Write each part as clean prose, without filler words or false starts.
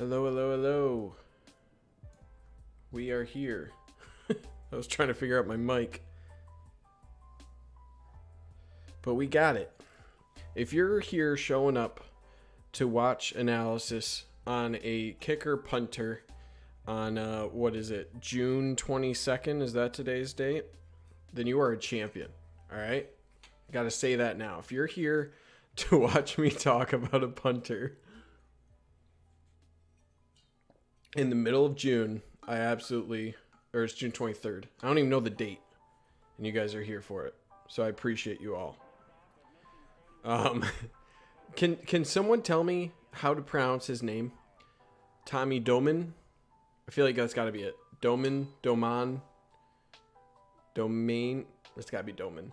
Hello, hello, hello. We are here. I was trying to figure out my mic. But we got it. If you're here showing up to watch analysis on a kicker punter on, June 22nd? Is that today's date? Then you are a champion. All right? Got to say that now. If you're here to watch me talk about a punter in the middle of June, it's June 23rd. I don't even know the date. And you guys are here for it. So I appreciate you all. Can someone tell me how to pronounce his name? Tommy Doman? I feel like that's got to be it. Doman? It's got to be Doman.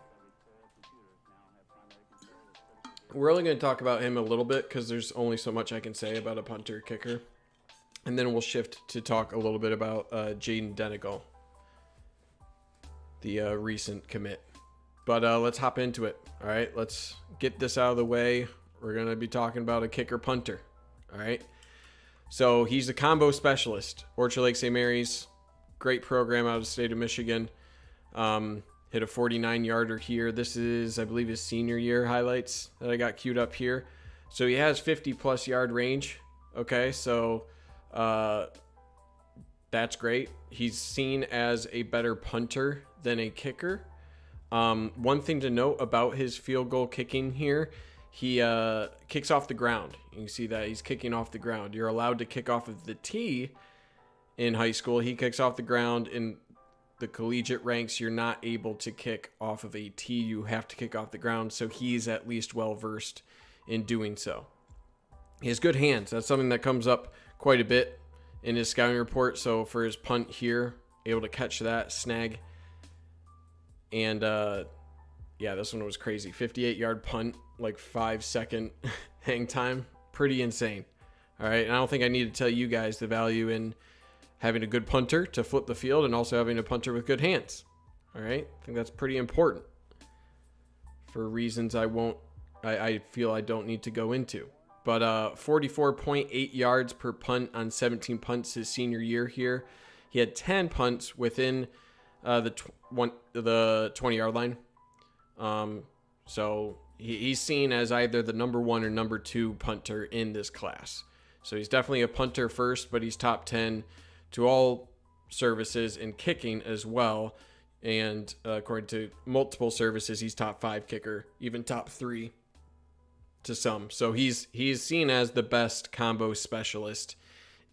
We're only going to talk about him a little bit because there's only so much I can say about a punter kicker. And then we'll shift to talk a little bit about Jaden Denegal, the recent commit. But let's hop into it. All right, let's get this out of the way. We're going to be talking about a kicker punter. All right. So he's a combo specialist. Orchard Lake St. Mary's, great program out of the state of Michigan. Hit a 49-yarder here. This is, I believe, his senior year highlights that I got queued up here. So he has 50-plus yard range. Okay, so that's great. He's seen as a better punter than a kicker. One thing to note about his field goal kicking here, he kicks off the ground. You can see that he's kicking off the ground. You're allowed to kick off of the tee in high school. He kicks off the ground. In the collegiate ranks, you're not able to kick off of a tee. You have to kick off the ground. So he's at least well-versed in doing so. He has good hands. That's something that comes up quite a bit in his scouting report. So for his punt here, able to catch that, snag. And, this one was crazy. 58-yard punt, like 5-second hang time. Pretty insane. All right, and I don't think I need to tell you guys the value in having a good punter to flip the field and also having a punter with good hands. All right, I think that's pretty important for reasons I feel I don't need to go into. But 44.8 yards per punt on 17 punts his senior year here. He had 10 punts within the 20-yard line. So he's seen as either the number 1 or number 2 punter in this class. So he's definitely a punter first, but he's top 10 to all services in kicking as well. And according to multiple services, he's top 5 kicker, even top 3 to some. So he's seen as the best combo specialist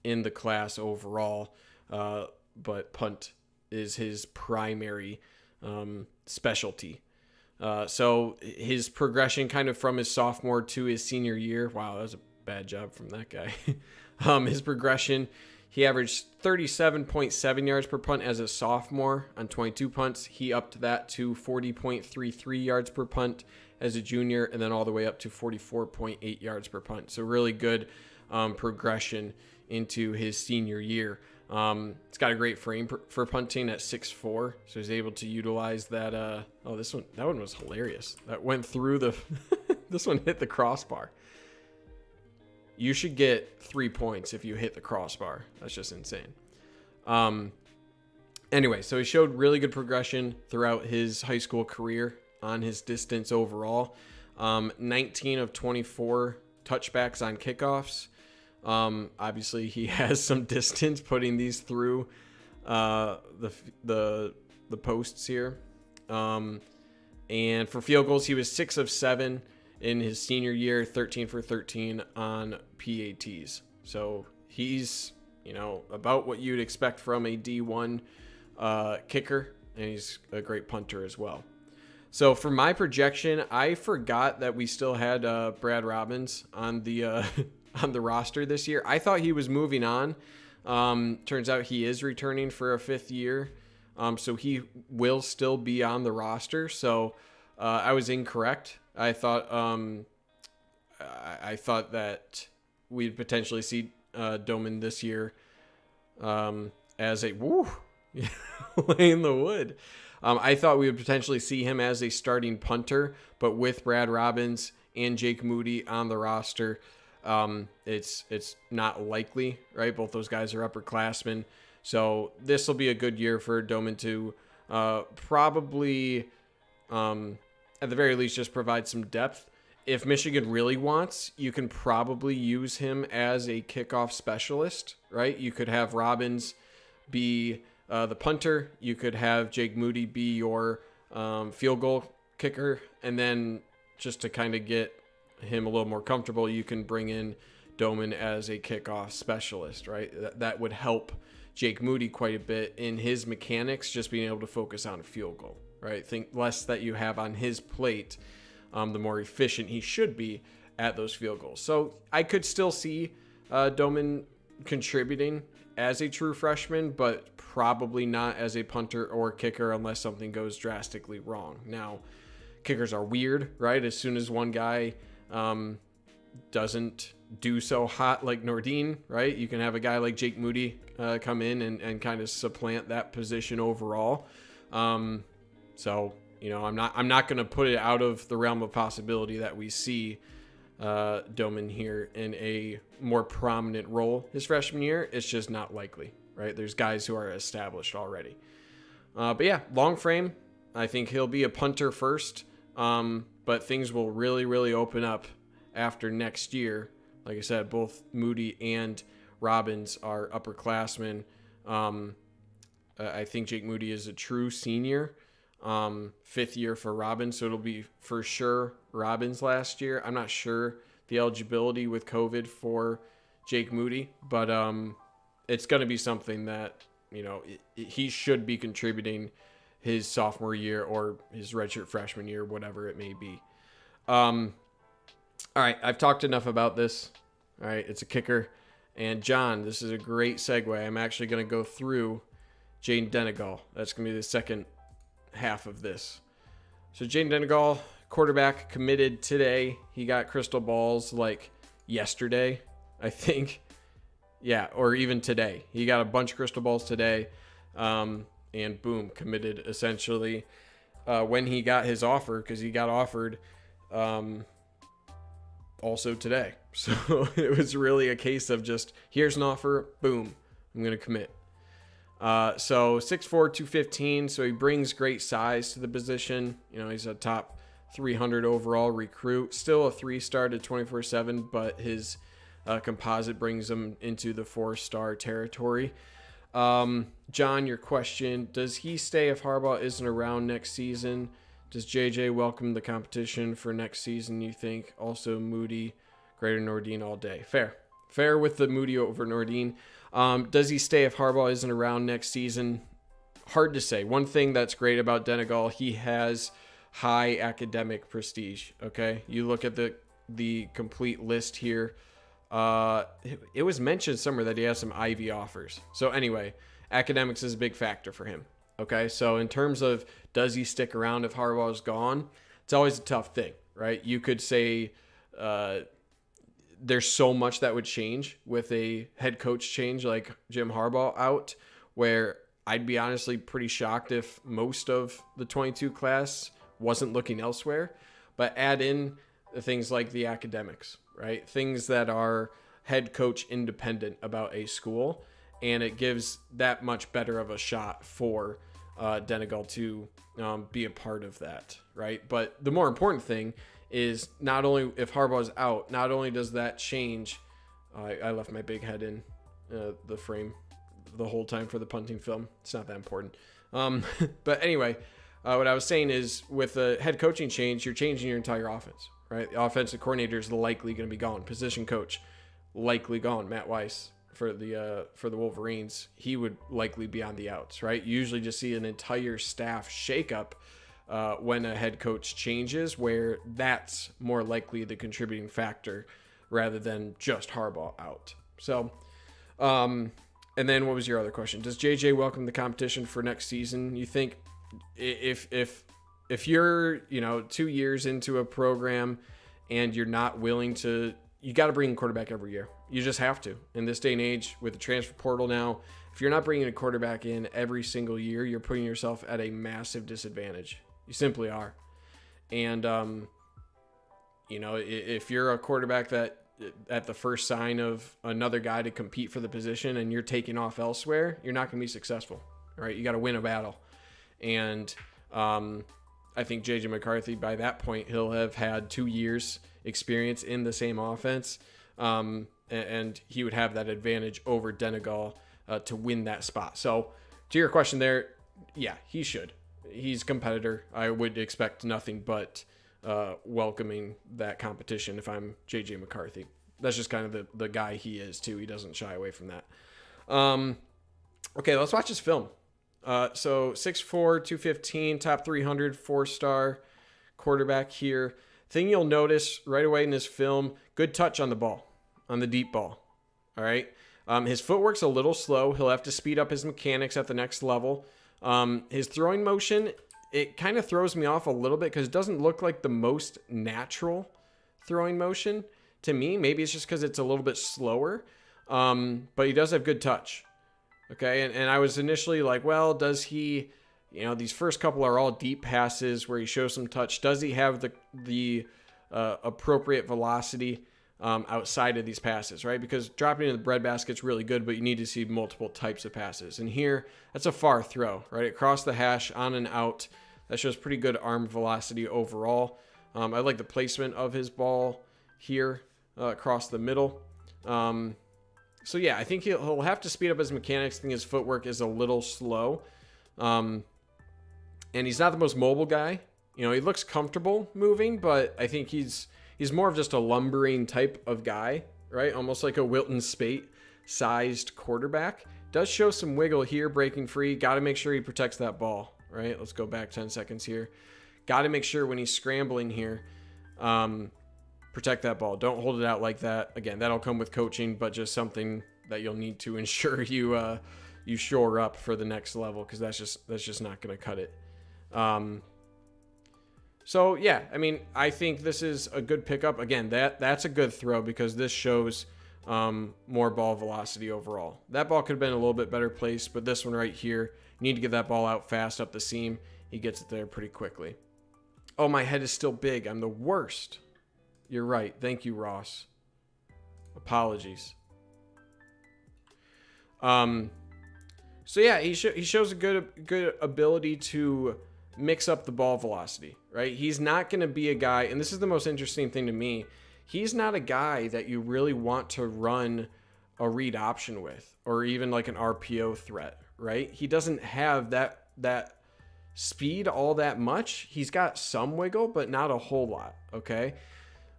in the class overall. But punt is his primary specialty. So his progression kind of from his sophomore to his senior year. Wow, that was a bad job from that guy. His progression, he averaged 37.7 yards per punt as a sophomore on 22 punts. He upped that to 40.33 yards per punt as a junior, and then all the way up to 44.8 yards per punt. So really good progression into his senior year. It's got a great frame for punting at 6'4", so he's able to utilize that. That one was hilarious. That went through the. This one hit the crossbar. You should get 3 points if you hit the crossbar. That's just insane. Anyway, so he showed really good progression throughout his high school career on his distance overall. 19 of 24 touchbacks on kickoffs. Obviously he has some distance putting these through the posts here. And for field goals, he was 6 of 7 in his senior year, 13 for 13 on PATs. So he's, about what you'd expect from a D1 kicker, and he's a great punter as well. So for my projection, I forgot that we still had Brad Robbins on the on the roster this year. I thought he was moving on. Turns out he is returning for a 5th year. So he will still be on the roster. So I was incorrect. I thought that we'd potentially see Doman this year as a laying the wood. I thought we would potentially see him as a starting punter, but with Brad Robbins and Jake Moody on the roster, It's not likely, right? Both those guys are upperclassmen. So this will be a good year for Doman to probably, at the very least, just provide some depth. If Michigan really wants, you can probably use him as a kickoff specialist, right? You could have Robbins be the punter. You could have Jake Moody be your field goal kicker. And then just to kind of get him a little more comfortable, you can bring in Doman as a kickoff specialist, right? That would help Jake Moody quite a bit in his mechanics, just being able to focus on a field goal, right? Think less that you have on his plate, the more efficient he should be at those field goals. So I could still see Doman contributing as a true freshman, but probably not as a punter or kicker unless something goes drastically wrong. Now, kickers are weird, right? As soon as one guy doesn't do so hot like Nordin, right? You can have a guy like Jake Moody come in and kind of supplant that position overall. So, you know, I'm not going to put it out of the realm of possibility that we see Doman here in a more prominent role his freshman year. It's just not likely, right? There's guys who are established already. But yeah, long frame. I think he'll be a punter first, but things will really, really open up after next year. Like I said, both Moody and Robbins are upperclassmen. I think Jake Moody is a true senior. 5th year for Robbins, so it'll be for sure Robbins last year. I'm not sure the eligibility with COVID for Jake Moody, but it's going to be something that, you know, he should be contributing his sophomore year or his redshirt freshman year, whatever it may be. All right, I've talked enough about this. All right, it's a kicker. And John, this is a great segue. I'm actually going to go through Jaden Denegal. That's going to be the second half of this. So Jaden Denegal, quarterback, committed today. He got crystal balls like yesterday, I think. Yeah, or even today. He got a bunch of crystal balls today, and boom, committed essentially when he got his offer, because he got offered also today. So it was really a case of just, here's an offer, boom, I'm going to commit. So 6'4", 215, so he brings great size to the position. You know, he's a top 300 overall recruit, still a 3-star to 24/7, but his composite brings him into the 4-star territory. John, your question, does he stay if Harbaugh isn't around next season? Does JJ welcome the competition for next season, you think? Also, Moody, greater Nordin all day. Fair with the Moody over Nordin. Does he stay if Harbaugh isn't around next season? Hard to say. One thing that's great about Denegal, he has high academic prestige. Okay, you look at the complete list here. It was mentioned somewhere that he has some Ivy offers. So anyway, academics is a big factor for him. Okay, so in terms of does he stick around if Harbaugh is gone, it's always a tough thing, right? You could say there's so much that would change with a head coach change like Jim Harbaugh out, where I'd be honestly pretty shocked if most of the 22 class wasn't looking elsewhere. But add in the things like the academics, right? Things that are head coach independent about a school, and it gives that much better of a shot for Denegal to be a part of that, right? But the more important thing is not only if Harbaugh's out, not only does that change. I left my big head in the frame the whole time for the punting film. It's not that important. But anyway, what I was saying is with a head coaching change, you're changing your entire offense, right? The offensive coordinator is likely going to be gone. Position coach likely gone. Matt Weiss for the Wolverines, he would likely be on the outs, right? You usually just see an entire staff shakeup when a head coach changes, where that's more likely the contributing factor rather than just Harbaugh out. So, and then what was your other question? Does JJ welcome the competition for next season? You think if you're, 2 years into a program and you're not willing to, you got to bring a quarterback every year. You just have to. In this day and age with the transfer portal now, if you're not bringing a quarterback in every single year, you're putting yourself at a massive disadvantage. You simply are. And, if you're a quarterback that at the first sign of another guy to compete for the position and you're taking off elsewhere, you're not going to be successful, right? You got to win a battle. And I think J.J. McCarthy, by that point, he'll have had 2 years experience in the same offense. And he would have that advantage over Denegal to win that spot. So to your question there, yeah, he should. He's a competitor. I would expect nothing but welcoming that competition if I'm J.J. McCarthy. That's just kind of the guy he is, too. He doesn't shy away from that. Okay, let's watch his film. So 6'4", 215, top 300, 4-star quarterback here. Thing you'll notice right away in this film, good touch on the ball, on the deep ball. All right. His footwork's a little slow. He'll have to speed up his mechanics at the next level. His throwing motion, it kind of throws me off a little bit because it doesn't look like the most natural throwing motion to me. Maybe it's just because it's a little bit slower, but he does have good touch. Okay, and I was initially like, well, does he, these first couple are all deep passes where he shows some touch. Does he have the appropriate velocity outside of these passes, right? Because dropping into the breadbasket's really good, but you need to see multiple types of passes. And here, that's a far throw, right? Across the hash, on and out. That shows pretty good arm velocity overall. I like the placement of his ball here across the middle. So yeah, I think he'll have to speed up his mechanics. I think his footwork is a little slow. And he's not the most mobile guy. He looks comfortable moving, but I think he's more of just a lumbering type of guy, right? Almost like a Wilton Spate sized quarterback. Does show some wiggle here, breaking free. Got to make sure he protects that ball, right? Let's go back 10 seconds here. Got to make sure when he's scrambling here, protect that ball. Don't hold it out like that. Again, that'll come with coaching, but just something that you'll need to ensure you shore up for the next level, because that's just not going to cut it. So yeah, I think this is a good pickup. Again, that's a good throw because this shows more ball velocity overall. That ball could have been a little bit better placed, but this one right here, you need to get that ball out fast up the seam. He gets it there pretty quickly. Oh, my head is still big. I'm the worst. You're right. Thank you, Ross. Apologies. So yeah, he shows a good ability to mix up the ball velocity, right? He's not going to be a guy, and this is the most interesting thing to me. He's not a guy that you really want to run a read option with, or even like an RPO threat, right? He doesn't have that speed all that much. He's got some wiggle, but not a whole lot. Okay.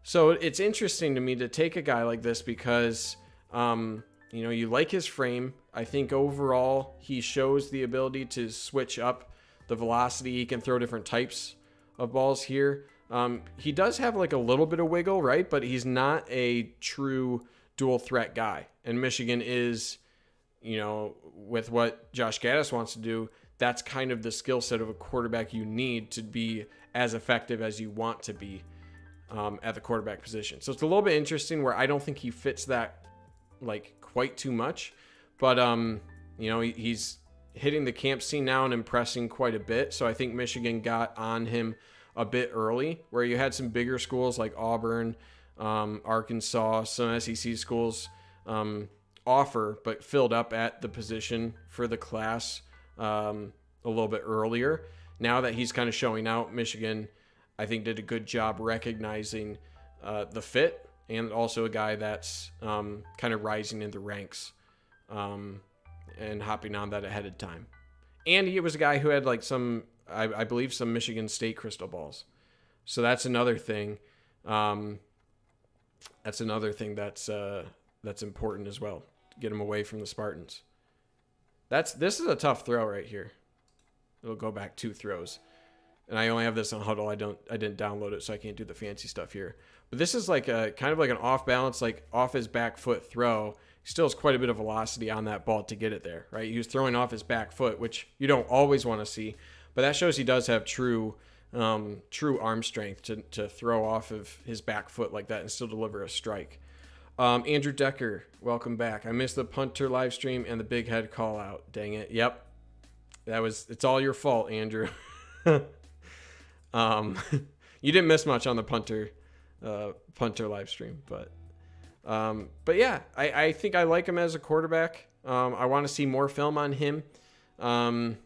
So it's interesting to me to take a guy like this because, you like his frame. I think overall he shows the ability to switch up the velocity. He can throw different types of balls here. He does have like a little bit of wiggle, right? But he's not a true dual threat guy. And Michigan is, with what Josh Gaddis wants to do, that's kind of the skill set of a quarterback you need to be as effective as you want to be at the quarterback position. So it's a little bit interesting where I don't think he fits that like quite too much, but he's hitting the camp scene now and impressing quite a bit. So I think Michigan got on him a bit early, where you had some bigger schools like Auburn, Arkansas, some SEC schools offer, but filled up at the position for the class a little bit earlier. Now that he's kind of showing out, Michigan, I think, did a good job recognizing the fit, and also a guy that's kind of rising in the ranks and hopping on that ahead of time. And he was a guy who had like some, I believe, some Michigan State crystal balls. So that's another thing. That's important as well. Get him away from the Spartans. This is a tough throw right here. It'll go back 2 throws. And I only have this on Huddle. I didn't download it, so I can't do the fancy stuff here. But this is like a kind of like an off balance, like off his back foot throw. He still has quite a bit of velocity on that ball to get it there, right? He was throwing off his back foot, which you don't always want to see, but that shows he does have true arm strength to throw off of his back foot like that and still deliver a strike. Andrew Decker, welcome back. I missed the punter live stream and the big head call out. Dang it. Yep. It's all your fault, Andrew. You didn't miss much on the punter live stream, but But yeah, I think I like him as a quarterback. I want to see more film on him. And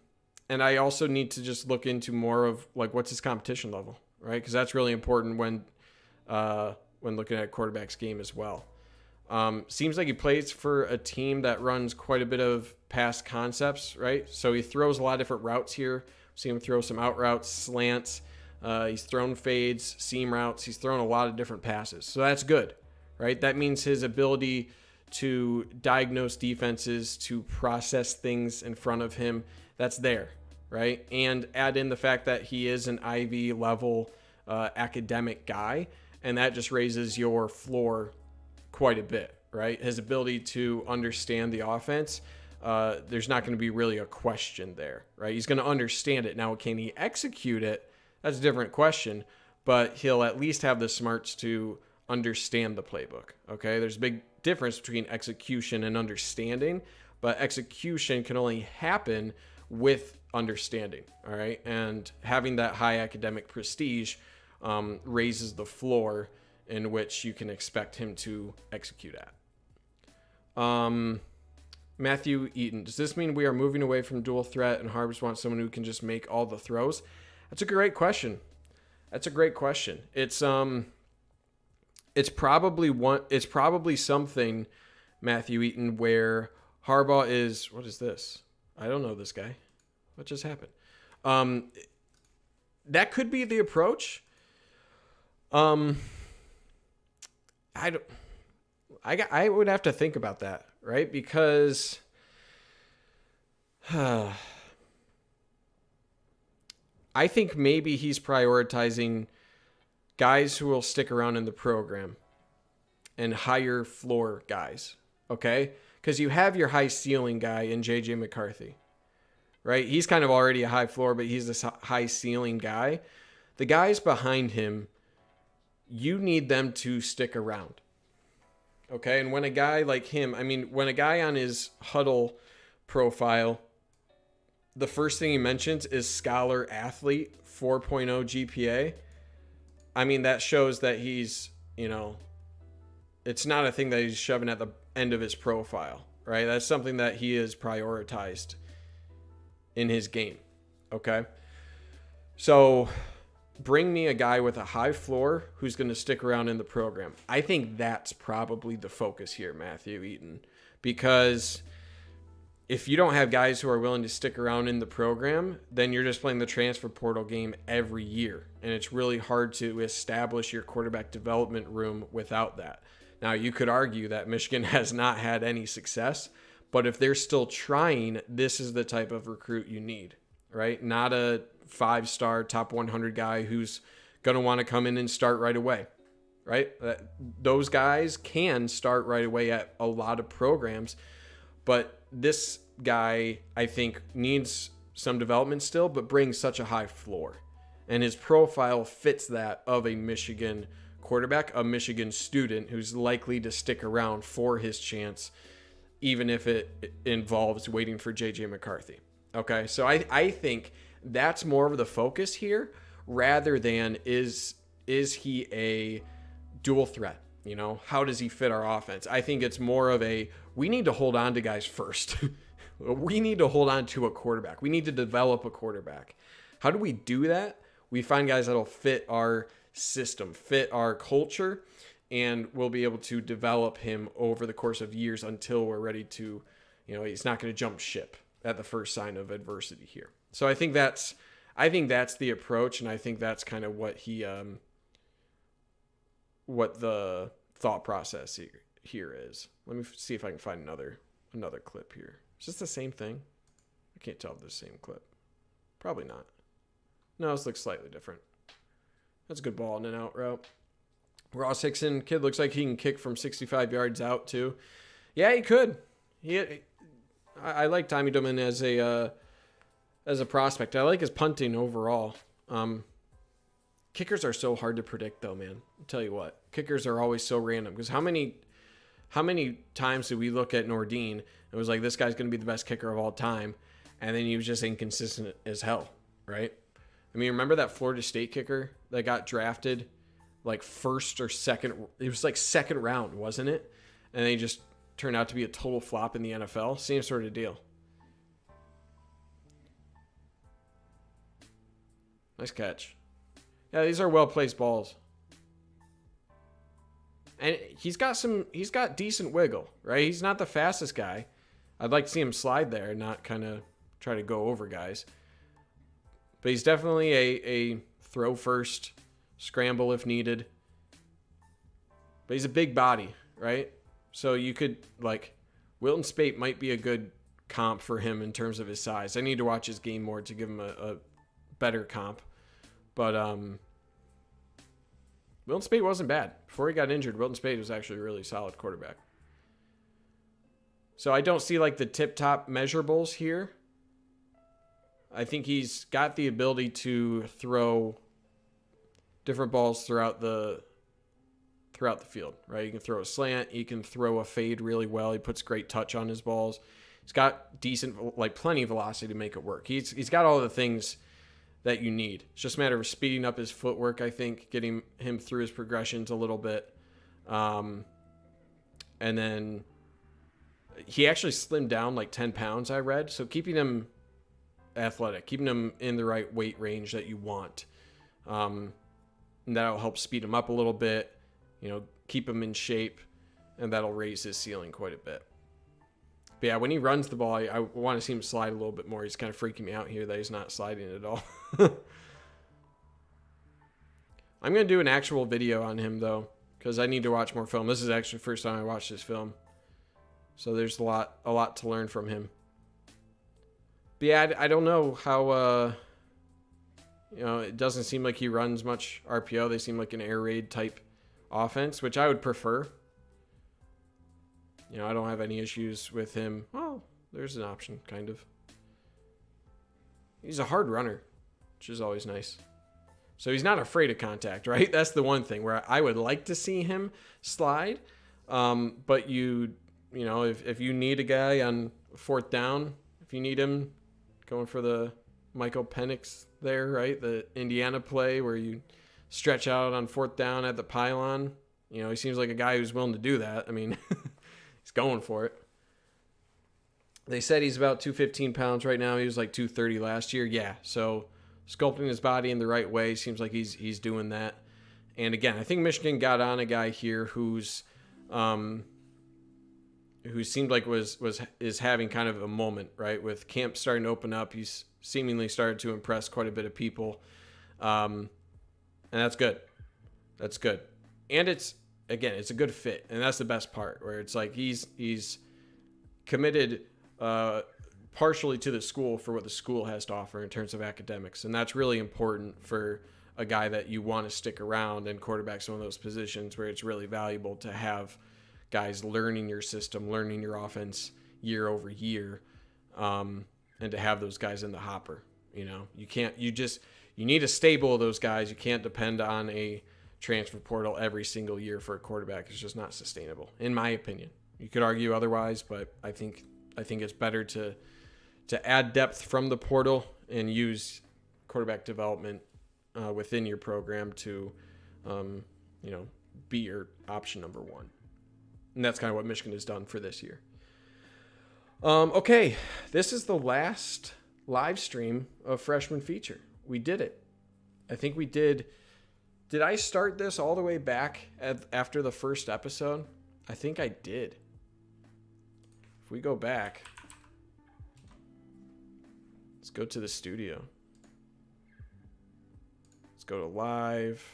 I also need to just look into more of like what's his competition level, right? Because that's really important when looking at a quarterback's game as well. Seems like he plays for a team that runs quite a bit of pass concepts, right? So he throws a lot of different routes here. See him throw some out routes, slants. He's thrown fades, seam routes. He's thrown a lot of different passes. So that's good, right? That means his ability to diagnose defenses, to process things in front of him, that's there, right? And add in the fact that he is an Ivy level academic guy, and that just raises your floor quite a bit, right? His ability to understand the offense, there's not going to be really a question there, right? He's going to understand it. Now, can he execute it? That's a different question, but he'll at least have the smarts to understand the playbook, okay? There's a big difference between execution and understanding, but execution can only happen with understanding, all right? And having that high academic prestige raises the floor in which you can expect him to execute at. Matthew Eaton, does this mean we are moving away from dual threat and Harbors wants someone who can just make all the throws? That's a great question. It's probably something, Matthew Eaton, where Harbaugh is, what is this? I don't know this guy. What just happened? That could be the approach. I would have to think about that, right? Because I think maybe he's prioritizing guys who will stick around in the program and higher floor guys, okay? Because you have your high ceiling guy in J.J. McCarthy, right? He's kind of already a high floor, but he's this high ceiling guy. The guys behind him, you need them to stick around, okay? And when a guy like him, when a guy on his huddle profile, the first thing he mentions is scholar athlete, 4.0 GPA. That shows that he's, it's not a thing that he's shoving at the end of his profile, right? That's something that he has prioritized in his game, okay? So bring me a guy with a high floor who's going to stick around in the program. I think that's probably the focus here, Matthew Eaton, because if you don't have guys who are willing to stick around in the program, then you're just playing the transfer portal game every year. And it's really hard to establish your quarterback development room without that. Now, you could argue that Michigan has not had any success, but if they're still trying, this is the type of recruit you need, right? Not a 5-star top 100 guy who's going to want to come in and start right away, right? Those guys can start right away at a lot of programs, but this guy, I think, needs some development still, but brings such a high floor. And his profile fits that of a Michigan quarterback, a Michigan student who's likely to stick around for his chance, even if it involves waiting for J.J. McCarthy. Okay, so I think that's more of the focus here, rather than is he a dual threat? How does he fit our offense? I think it's more of we need to hold on to guys first. We need to hold on to a quarterback. We need to develop a quarterback. How do we do that? We find guys that'll fit our system, fit our culture, and we'll be able to develop him over the course of years until we're ready to, he's not going to jump ship at the first sign of adversity here. So I think that's the approach, and I think that's kind of what what the thought process here is. Let me see if I can find another clip here. Is this the same thing? I can't tell if it's the same clip. Probably not. No, this looks slightly different. That's a good ball in and out route. Ross Hickson, kid looks like he can kick from 65 yards out too. Yeah, he could. I like Tommy Doman as a prospect. I like his punting overall. Kickers are so hard to predict though, man. I'll tell you what. Kickers are always so random, because how many times did we look at Nordine and it was like, this guy's going to be the best kicker of all time, and then he was just inconsistent as hell, right? Remember that Florida State kicker that got drafted like first or second. It was like second round, wasn't it? And they just turned out to be a total flop in the NFL. Same sort of deal. Nice catch. Yeah, these are well-placed balls. And he's got decent wiggle, right? He's not the fastest guy. I'd like to see him slide there, not kind of try to go over guys. But he's definitely a throw first, scramble if needed. But he's a big body, right? So you could, like, Wilton Spate might be a good comp for him in terms of his size. I need to watch his game more to give him a better comp. But Wilton Spate wasn't bad. Before he got injured, Wilton Spate was actually a really solid quarterback. So I don't see like the tip-top measurables here. I think he's got the ability to throw different balls throughout the field, right? You can throw a slant, you can throw a fade really well. He puts great touch on his balls. He's got decent, like plenty of velocity to make it work. He's got all the things that you need. It's just a matter of speeding up his footwork, I think, getting him through his progressions a little bit. And then he actually slimmed down like 10 pounds, I read. So keeping him athletic, keeping him in the right weight range that you want. And that'll help speed him up a little bit, keep him in shape, and that'll raise his ceiling quite a bit. But yeah, when he runs the ball, I want to see him slide a little bit more. He's kind of freaking me out here that he's not sliding at all. I'm going to do an actual video on him, though, because I need to watch more film. This is actually the first time I watched this film. So there's a lot to learn from him. But yeah, I don't know how, it doesn't seem like he runs much RPO. They seem like an air raid type offense, which I would prefer. I don't have any issues with him. Well, there's an option, kind of. He's a hard runner, which is always nice. So he's not afraid of contact, right? That's the one thing where I would like to see him slide. But if you need a guy on fourth down, if you need him going for the Michael Penix there, right? The Indiana play where you stretch out on fourth down at the pylon. He seems like a guy who's willing to do that. I mean... He's going for it. They said he's about 215 pounds right now. He was like 230 last year. Yeah, so sculpting his body in the right way seems like he's doing that. And again, I think Michigan got on a guy here who seemed like is having kind of a moment, right? With camp starting to open up, he's seemingly started to impress quite a bit of people, and that's good. That's good, and it's a good fit, and that's the best part, where it's like he's committed partially to the school for what the school has to offer in terms of academics, and that's really important for a guy that you want to stick around, and quarterback's one of those positions where it's really valuable to have guys learning your system, learning your offense year over year, and to have those guys in the hopper. You need a stable of those guys. You can't depend on a transfer portal every single year for a quarterback. It's just not sustainable, in my opinion. You could argue otherwise, but I think it's better to add depth from the portal and use quarterback development within your program to be your option number one. And that's kind of what Michigan has done for this year. Okay, this is the last live stream of Freshman Feature. We did it. I think we did. Did I start this all the way back after the first episode? I think I did. If we go back, let's go to the studio. Let's go to live.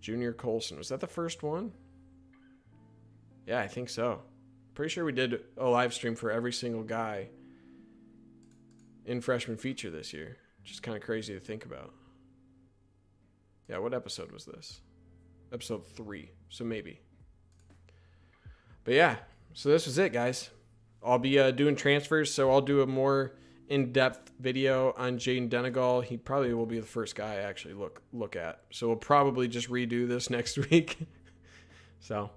Junior Colson. Was that the first one? Yeah, I think so. Pretty sure we did a live stream for every single guy in Freshman Feature this year. Which is kind of crazy to think about. Yeah, what episode was this? Episode 3. So maybe. But yeah, so this was it, guys. I'll be doing transfers, so I'll do a more in-depth video on Jaden Denegal. He probably will be the first guy I actually look at. So we'll probably just redo this next week. So,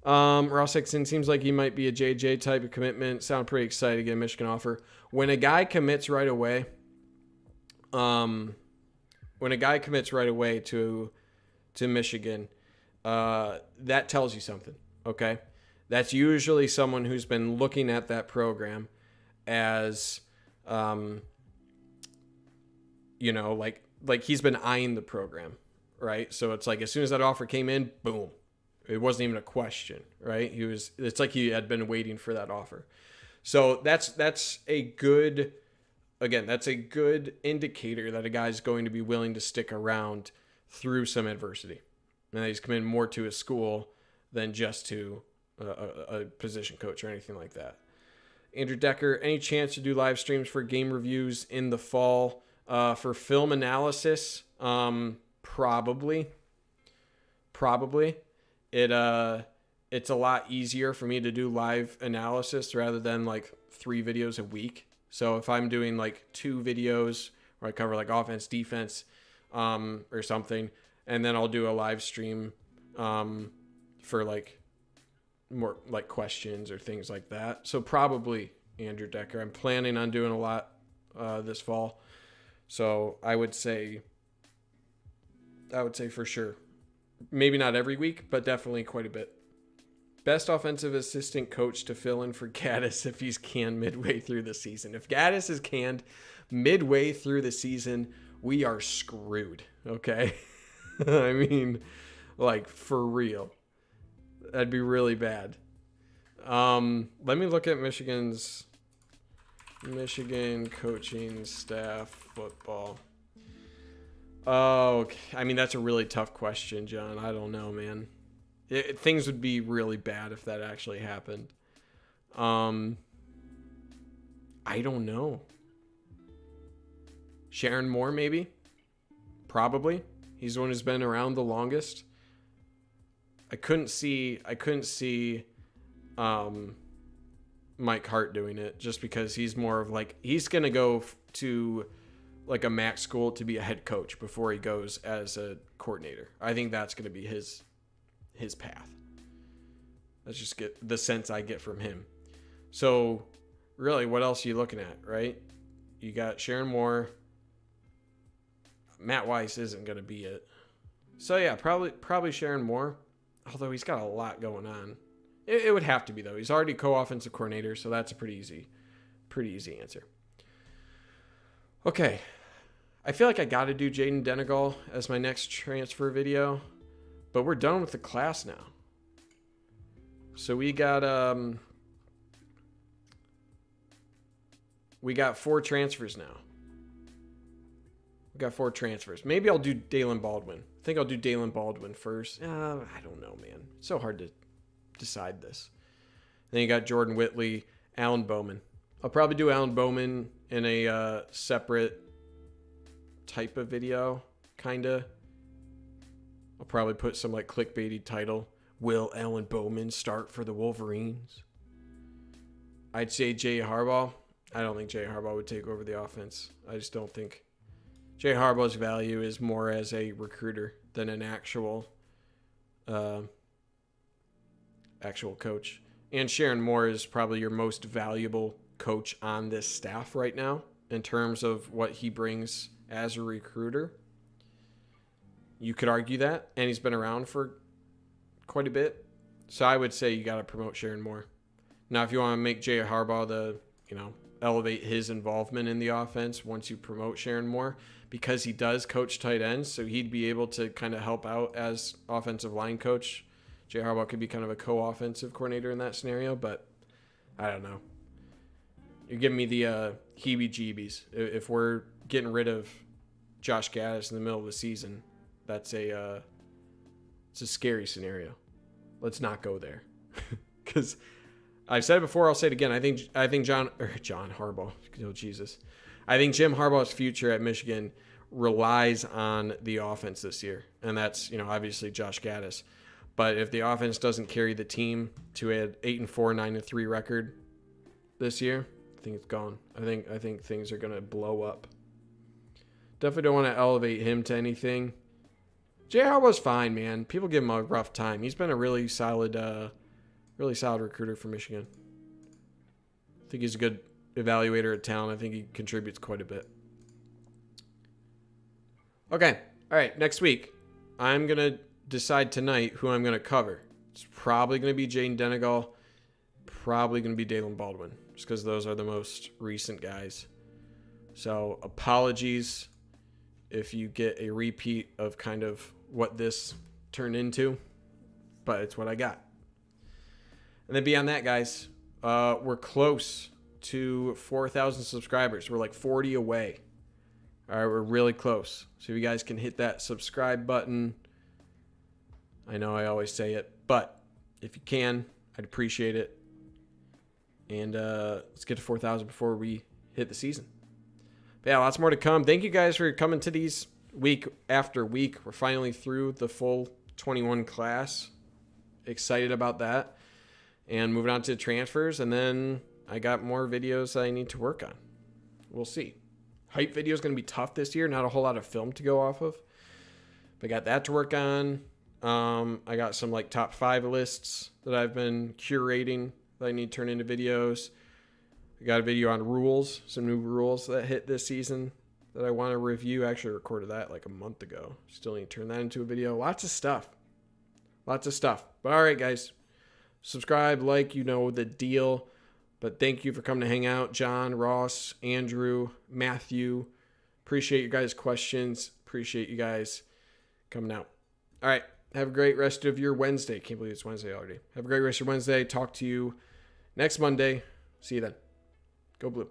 Ross Hickson seems like he might be a JJ type of commitment. Sound pretty excited to get a Michigan offer. When a guy commits right away, when a guy commits right away to Michigan, that tells you something. Okay, that's usually someone who's been looking at that program as, like he's been eyeing the program, right? So it's like as soon as that offer came in, boom, it wasn't even a question, right? It's like he had been waiting for that offer. So that's a good indicator that a guy's going to be willing to stick around through some adversity. And that he's committed more to his school than just to a position coach or anything like that. Andrew Decker, any chance to do live streams for game reviews in the fall? For film analysis, probably. It's a lot easier for me to do live analysis rather than like 3 videos a week. So if I'm doing like 2 videos where I cover like offense, defense, or something, and then I'll do a live stream for like more like questions or things like that. So probably Andrew Decker. I'm planning on doing a lot this fall. So I would say for sure. Maybe not every week, but definitely quite a bit. Best offensive assistant coach to fill in for Gaddis if he's canned midway through the season. If Gaddis is canned midway through the season, we are screwed, okay? I mean, like, for real. That'd be really bad. Let me look at Michigan coaching staff football. Oh, okay. I mean, that's a really tough question, John. I don't know, man. Things would be really bad if that actually happened. I don't know. Sharon Moore, maybe? Probably. He's the one who's been around the longest. I couldn't see Mike Hart doing it just because he's more of like, he's going to go to like a MAC school to be a head coach before he goes as a coordinator. I think that's going to be his path. Let's just get the sense I get from him. So really, what else are you looking at, right? You got Sharon Moore. Matt Weiss isn't going to be it. So yeah, probably Sharon Moore, although he's got a lot going on. It would have to be, though. He's already co-offensive coordinator, so that's a pretty easy answer. Okay. I feel like I got to do Jaden Denegal as my next transfer video, but we're done with the class now. So we got 4 transfers now. We got 4 transfers. Maybe I'll do Dalen Baldwin. I think I'll do Dalen Baldwin first. I don't know, man. It's so hard to decide this. Then you got Jordan Whitley, Alan Bowman. I'll probably do Alan Bowman in a separate type of video, kinda. I'll probably put some like clickbaity title. Will Alan Bowman start for the Wolverines? I'd say Jay Harbaugh. I don't think Jay Harbaugh would take over the offense. I just don't think. Jay Harbaugh's value is more as a recruiter than an actual coach. And Sharon Moore is probably your most valuable coach on this staff right now in terms of what he brings as a recruiter. You could argue that, and he's been around for quite a bit. So I would say you got to promote Sharon Moore. Now, if you want to make Jay Harbaugh elevate his involvement in the offense once you promote Sharon Moore, because he does coach tight ends, so he'd be able to kind of help out as offensive line coach. Jay Harbaugh could be kind of a co-offensive coordinator in that scenario, but I don't know. You're giving me the heebie-jeebies. If we're getting rid of Josh Gaddis in the middle of the season, it's a scary scenario. Let's not go there. Because I've said it before, I'll say it again. I think John Harbaugh. Oh, Jesus. I think Jim Harbaugh's future at Michigan relies on the offense this year, and that's obviously Josh Gaddis. But if the offense doesn't carry the team to an 8-4, 9-3 record this year, I think it's gone. I think things are going to blow up. Definitely don't want to elevate him to anything. Jay Harbaugh's fine, man. People give him a rough time. He's been a really solid recruiter for Michigan. I think he's a good evaluator of talent. I think he contributes quite a bit. Okay. All right. Next week, I'm going to decide tonight who I'm going to cover. It's probably going to be Jaden Denegal. Probably going to be Dalen Baldwin, just because those are the most recent guys. So apologies if you get a repeat of kind of what this turned into, but it's what I got. And then beyond that, guys, we're close to 4,000 subscribers. We're like 40 away. All right, we're really close. So if you guys can hit that subscribe button. I know I always say it, but if you can, I'd appreciate it. And let's get to 4,000 before we hit the season. But yeah, lots more to come. Thank you guys for coming to these week after week. We're finally through the full 21 class. Excited about that. And moving on to transfers. And then I got more videos that I need to work on. We'll see. Hype video is going to be tough this year. Not a whole lot of film to go off of. But I got that to work on. I got some like top 5 lists that I've been curating that I need to turn into videos. I got a video on rules, some new rules that hit this season that I want to review. I actually recorded that like a month ago. Still need to turn that into a video. Lots of stuff. But all right, guys. Subscribe, like, you know the deal. But thank you for coming to hang out. John, Ross, Andrew, Matthew. Appreciate your guys' questions. Appreciate you guys coming out. All right. Have a great rest of your Wednesday. Can't believe it's Wednesday already. Have a great rest of your Wednesday. Talk to you next Monday. See you then. Go Blue.